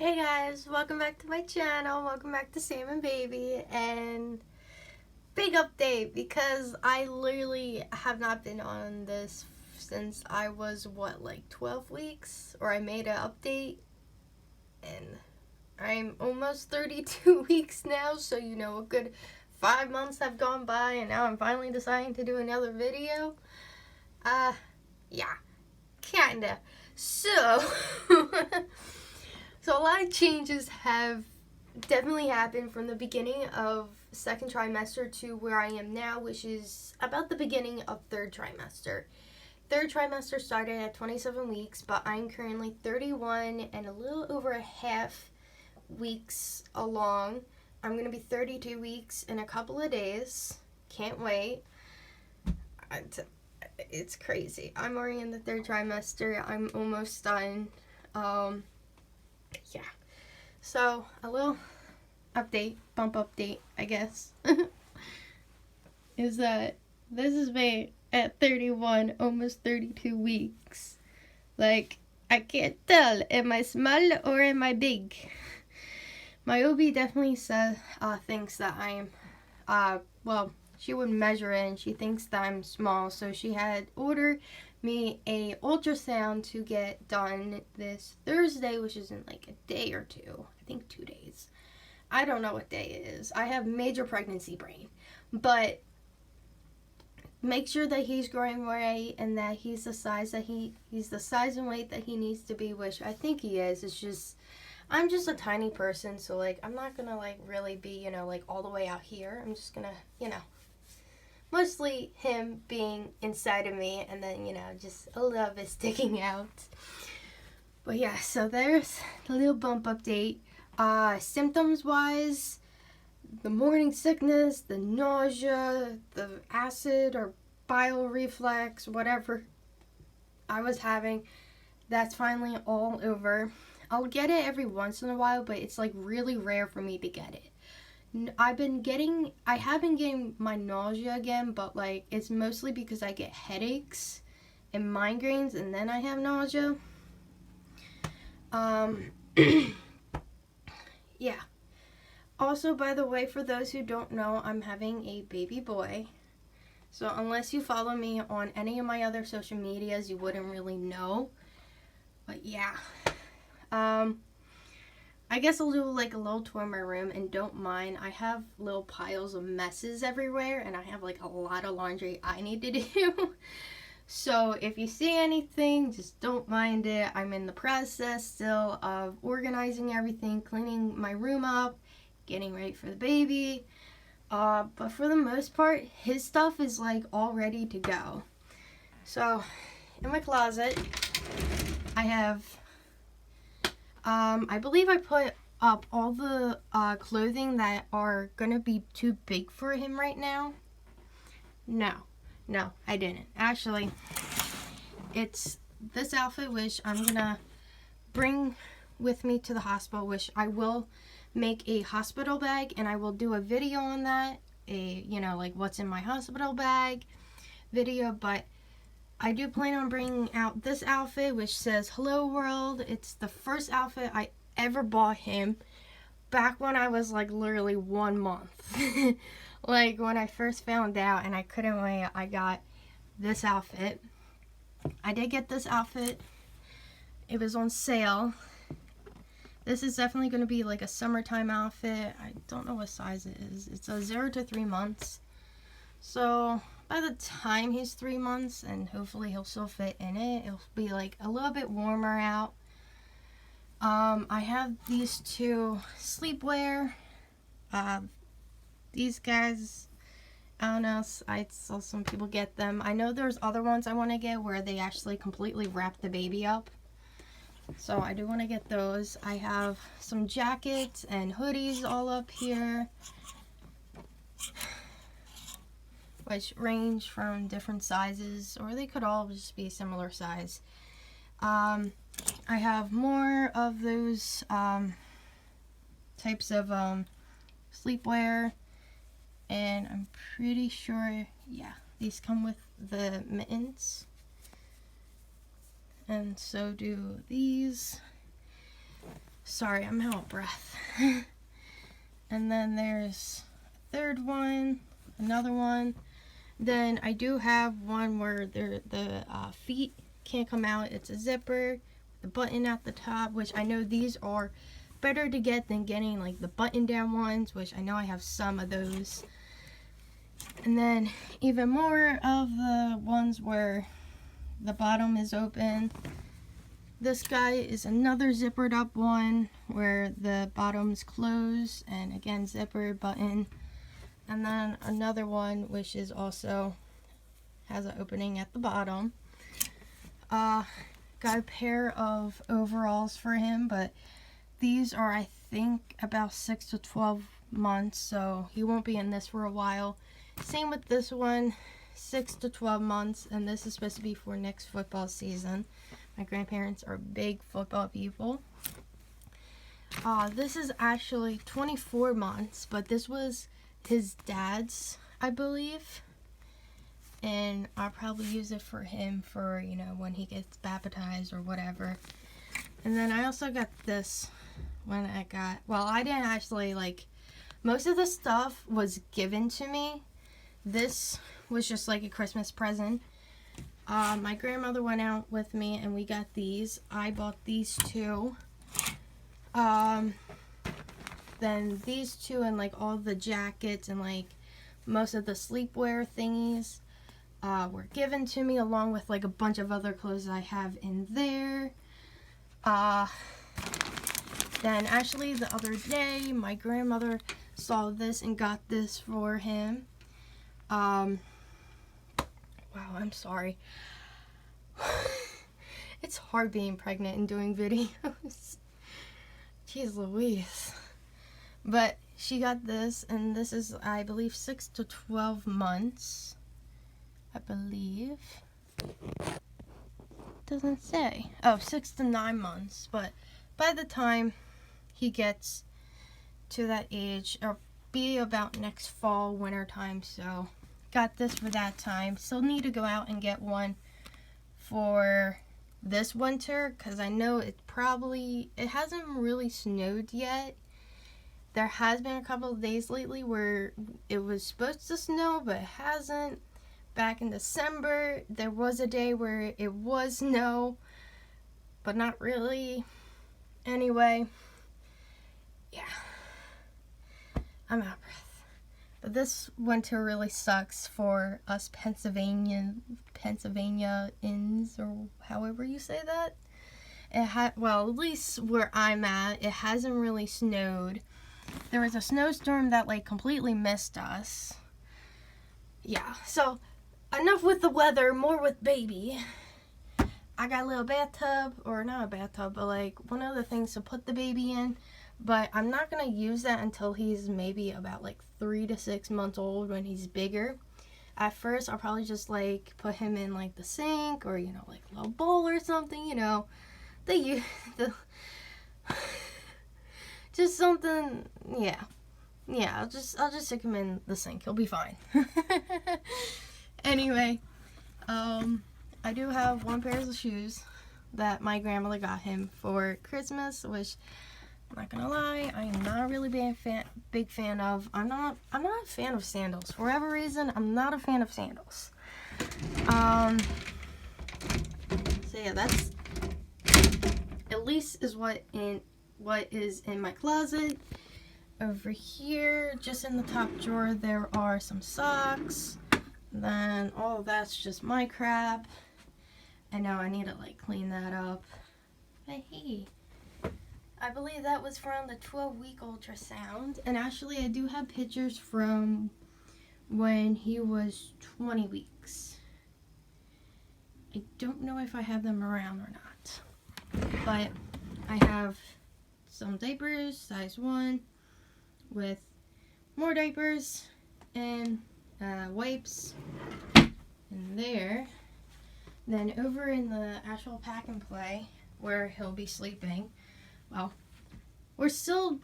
Hey guys, welcome back to my channel. Welcome back to Sam and Baby. And big update because I literally have not been on this since I was like 12 weeks, or I made an update, and I'm almost 32 weeks now, so a good 5 months have gone by, and now I'm finally deciding to do another video. Yeah, kinda. So So a lot of changes have definitely happened from the beginning of second trimester to where I am now, which is about the beginning of third trimester. Third trimester started at 27 weeks, but I'm currently 31 and a little over a half weeks along. I'm going to be 32 weeks in a couple of days. Can't wait. It's crazy. I'm already in the third trimester. I'm almost done. Yeah. So, a little bump update, I guess, is that this is me at 31, almost 32 weeks. Like, I can't tell, am I small or am I big? My OB definitely thinks that I'm, she would measure it and she thinks that I'm small, so she had ordered me a ultrasound to get done this Thursday, which is in like a day or two. I think 2 days. I don't know what day it is. I have major pregnancy brain. But make sure that he's growing right and that he's the size that he's the size and weight that he needs to be, which I think he is. It's just I'm just a tiny person, so like I'm not gonna like really be, like all the way out here. I'm just gonna, mostly him being inside of me and then, just a little bit sticking out. But yeah, so there's the little bump update. Symptoms wise, the morning sickness, the nausea, the acid or bile reflux, whatever I was having, that's finally all over. I'll get it every once in a while, but it's like really rare for me to get it. I have been getting my nausea again, but like it's mostly because I get headaches and migraines and then I have nausea. Yeah. Also, by the way, for those who don't know, I'm having a baby boy. So unless you follow me on any of my other social medias, you wouldn't really know. But yeah. I guess I'll do like a little tour of my room, and don't mind, I have little piles of messes everywhere and I have like a lot of laundry I need to do. So if you see anything, just don't mind it. I'm in the process still of organizing everything, cleaning my room up, getting ready for the baby. But for the most part, his stuff is like all ready to go. So in my closet, I have I believe I put up all the clothing that are gonna be too big for him right now. No, I didn't. Actually, it's this outfit which I'm gonna bring with me to the hospital, which I will make a hospital bag and I will do a video on that, like what's in my hospital bag video. But I do plan on bringing out this outfit which says Hello World. It's the first outfit I ever bought him back when I was like literally 1 month. Like when I first found out and I couldn't wait, I got this outfit. I did get this outfit. It was on sale. This is definitely going to be like a summertime outfit. I don't know what size it is. It's a 0 to 3 months. So by the time he's 3 months, and hopefully he'll still fit in it, it'll be like a little bit warmer out. I have these two sleepwear. These guys, I don't know, I saw some people get them. I know there's other ones I want to get where they actually completely wrap the baby up. So I do want to get those. I have some jackets and hoodies all up here, which range from different sizes, or they could all just be similar size. I have more of those types of sleepwear, and I'm pretty sure, yeah, these come with the mittens, and so do these. Sorry, I'm out of breath. And then there's a third one, another one. Then I do have one where the feet can't come out. It's a zipper, the button at the top, which I know these are better to get than getting like the button down ones, which I know I have some of those. And then even more of the ones where the bottom is open. This guy is another zippered up one where the bottom's closed, and again zipper button. And then another one which is also has an opening at the bottom. Got a pair of overalls for him, but these are, I think, about 6 to 12 months, so he won't be in this for a while. Same with this one, 6 to 12 months, and this is supposed to be for next football season. My grandparents are big football people. This is actually 24 months, but this was his dad's, I believe. And I'll probably use it for him for, you know, when he gets baptized or whatever. And then I also got this when I got, well, I didn't actually, like, most of the stuff was given to me. This was just like a Christmas present. My grandmother went out with me and we got these. I bought these two. Then these two and like all the jackets and like most of the sleepwear thingies were given to me, along with like a bunch of other clothes I have in there. Then actually the other day my grandmother saw this and got this for him. Wow, I'm sorry. It's hard being pregnant and doing videos. Jeez Louise. But she got this, and this is, I believe, 6 to 12 months. I believe. Doesn't say. Oh, 6 to 9 months. But by the time he gets to that age, it'll be about next fall, winter time, so got this for that time. Still need to go out and get one for this winter, because I know it hasn't really snowed yet. There has been a couple of days lately where it was supposed to snow, but it hasn't. Back in December, there was a day where it was snow, but not really. Anyway, yeah, I'm out of breath. But this winter really sucks for us Pennsylvanians, or however you say that. Well, at least where I'm at, it hasn't really snowed. There was a snowstorm that like completely missed us. Yeah, so enough with the weather, more with baby. I got a little bathtub, or not a bathtub, but like one of the things to put the baby in. But I'm not going to use that until he's maybe about like 3 to 6 months old, when he's bigger. At first, I'll probably just like put him in like the sink, or, you know, like a little bowl or something, you know. Just something, yeah. Yeah, I'll just stick him in the sink. He'll be fine. Anyway, I do have one pair of shoes that my grandmother got him for Christmas, which, I'm not gonna lie, I am not really big fan of. I'm not a fan of sandals. For whatever reason, I'm not a fan of sandals. So yeah, that's at least is what is in my closet. Over here, just in the top drawer, there are some socks. Then all of that's just my crap. I know I need to like clean that up. But hey, I believe that was from the 12-week ultrasound. And actually, I do have pictures from when he was 20 weeks. I don't know if I have them around or not. But I have some diapers, size 1, with more diapers and wipes in there. Then over in the actual pack and play where he'll be sleeping, well, we're still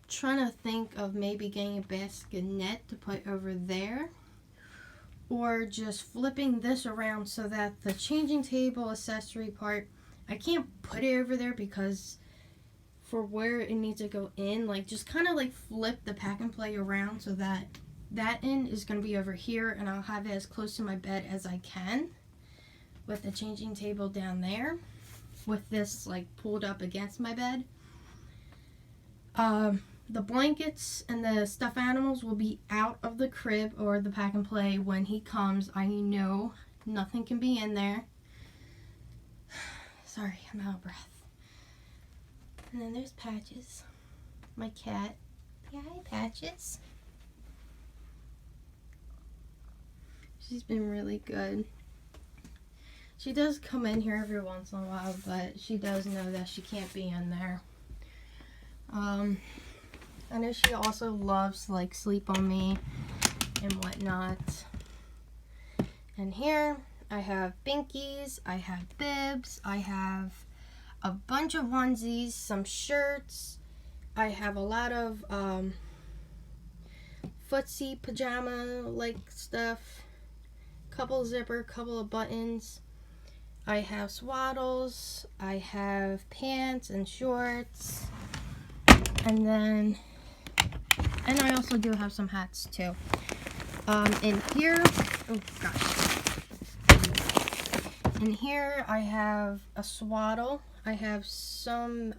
trying to think of maybe getting a bassinet to put over there, or just flipping this around so that the changing table accessory part, I can't put it over there because for where it needs to go in, like just kind of like flip the pack and play around so that that end is going to be over here, and I'll have it as close to my bed as I can with the changing table down there with this like pulled up against my bed. The blankets and the stuffed animals will be out of the crib or the pack and play when he comes. I know nothing can be in there. Sorry, I'm out of breath. And then there's Patches, my cat. Yeah, hi, Patches. She's been really good. She does come in here every once in a while, but she does know that she can't be in there. I know she also loves to like sleep on me and whatnot. And here I have binkies, I have bibs, I have a bunch of onesies, some shirts. I have a lot of footsie pajama like stuff, couple zipper, couple of buttons. I have swaddles, I have pants and shorts, and I also do have some hats too. In here, oh gosh. In here I have a swaddle. I have some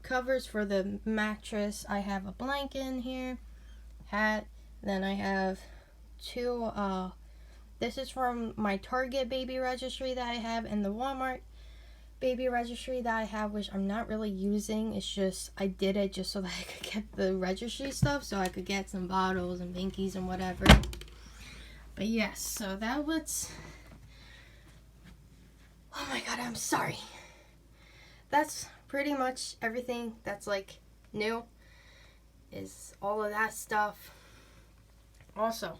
covers for the mattress. I have a blanket in here, hat. Then I have two, this is from my Target baby registry that I have and the Walmart baby registry that I have, which I'm not really using. It's just, I did it just so that I could get the registry stuff, so I could get some bottles and binkies and whatever. But yes, so that was, oh my god, I'm sorry. That's pretty much everything that's like new, is all of that stuff. Also,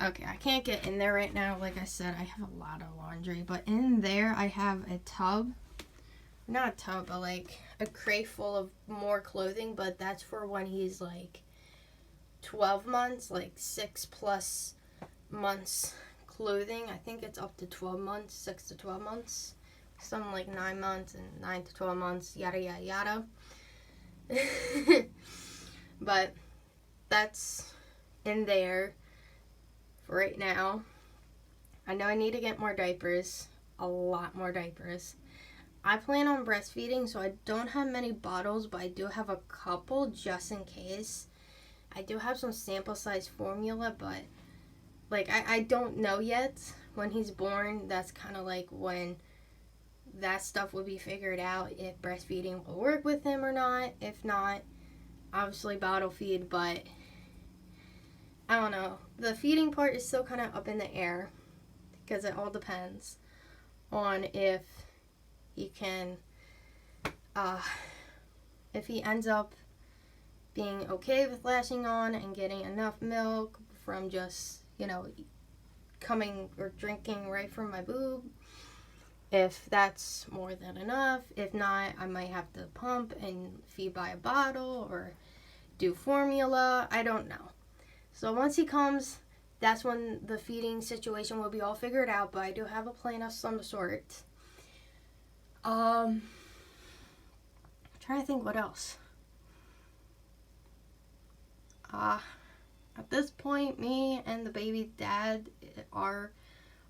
okay, I can't get in there right now. Like I said, I have a lot of laundry, but in there I have a tub, not a tub, but like a crate full of more clothing, but that's for when he's like 12 months, like 6+ months clothing. I think it's up to 12 months, 6 to 12 months. Some like 9 months and 9 to 12 months, yada yada yada. But that's in there for right now. I know I need to get more diapers, a lot more diapers. I plan on breastfeeding, so I don't have many bottles, but I do have a couple just in case. I do have some sample size formula, but like I don't know yet. When he's born, that's kind of like when that stuff will be figured out, if breastfeeding will work with him or not. If not, obviously bottle feed, but I don't know. The feeding part is still kind of up in the air because it all depends on if he can, if he ends up being okay with latching on and getting enough milk from just, you know, coming or drinking right from my boob. If that's more than enough. If not, I might have to pump and feed by a bottle or do formula. I don't know. So once he comes, that's when the feeding situation will be all figured out, but I do have a plan of some sort. I'm trying to think what else. At this point, me and the baby dad are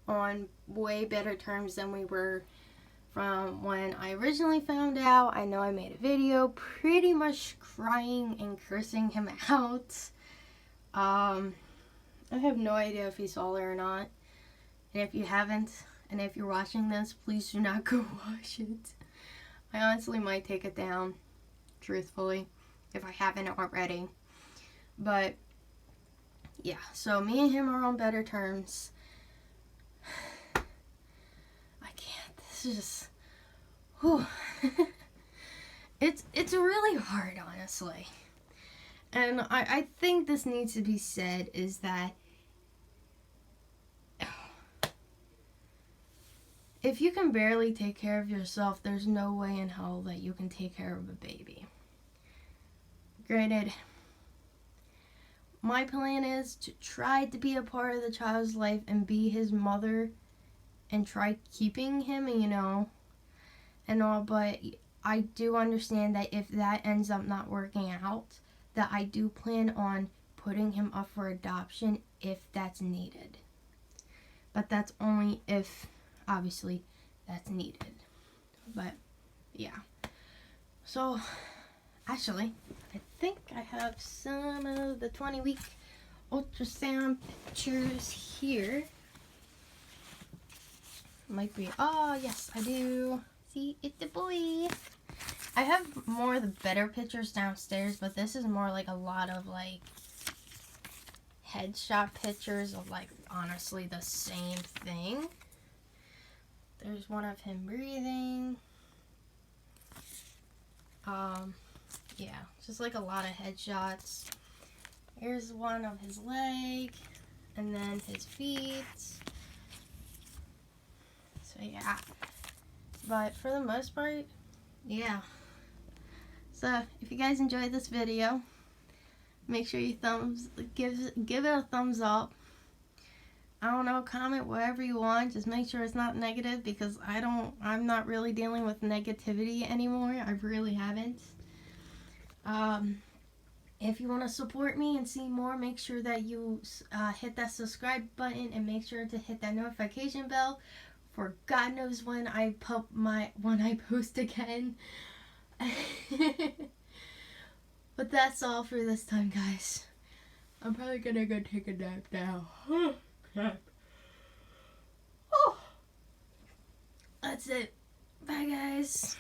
on way better terms than we were from when I originally found out. I know I made a video pretty much crying and cursing him out. I have no idea if he saw it or not. And if you haven't, and if you're watching this, please do not go watch it. I honestly might take it down, truthfully, if I haven't already. But yeah, so me and him are on better terms. I can't. This is just, whew. It's really hard, honestly. And I think this needs to be said, is that if you can barely take care of yourself, there's no way in hell that you can take care of a baby. Granted, my plan is to try to be a part of the child's life and be his mother and try keeping him, you know, and all, but I do understand that if that ends up not working out, that I do plan on putting him up for adoption if that's needed. But that's only if, obviously, that's needed. But, yeah. So, actually, I think I have some of the 20-week ultrasound pictures here. Might be, oh, yes, I do. See, it's a boy. I have more of the better pictures downstairs, but this is more like a lot of, like, headshot pictures of, like, honestly the same thing. There's one of him breathing. Yeah, just like a lot of headshots. Here's one of his leg, and then his feet. So yeah, but for the most part, yeah. So if you guys enjoyed this video, make sure you give it a thumbs up. I don't know, comment whatever you want. Just make sure it's not negative, because I'm not really dealing with negativity anymore. I really haven't. If you want to support me and see more, make sure that you hit that subscribe button and make sure to hit that notification bell for God knows when I post again. But that's all for this time, guys. I'm probably gonna go take a nap now. Crap. Oh. That's it. Bye, guys.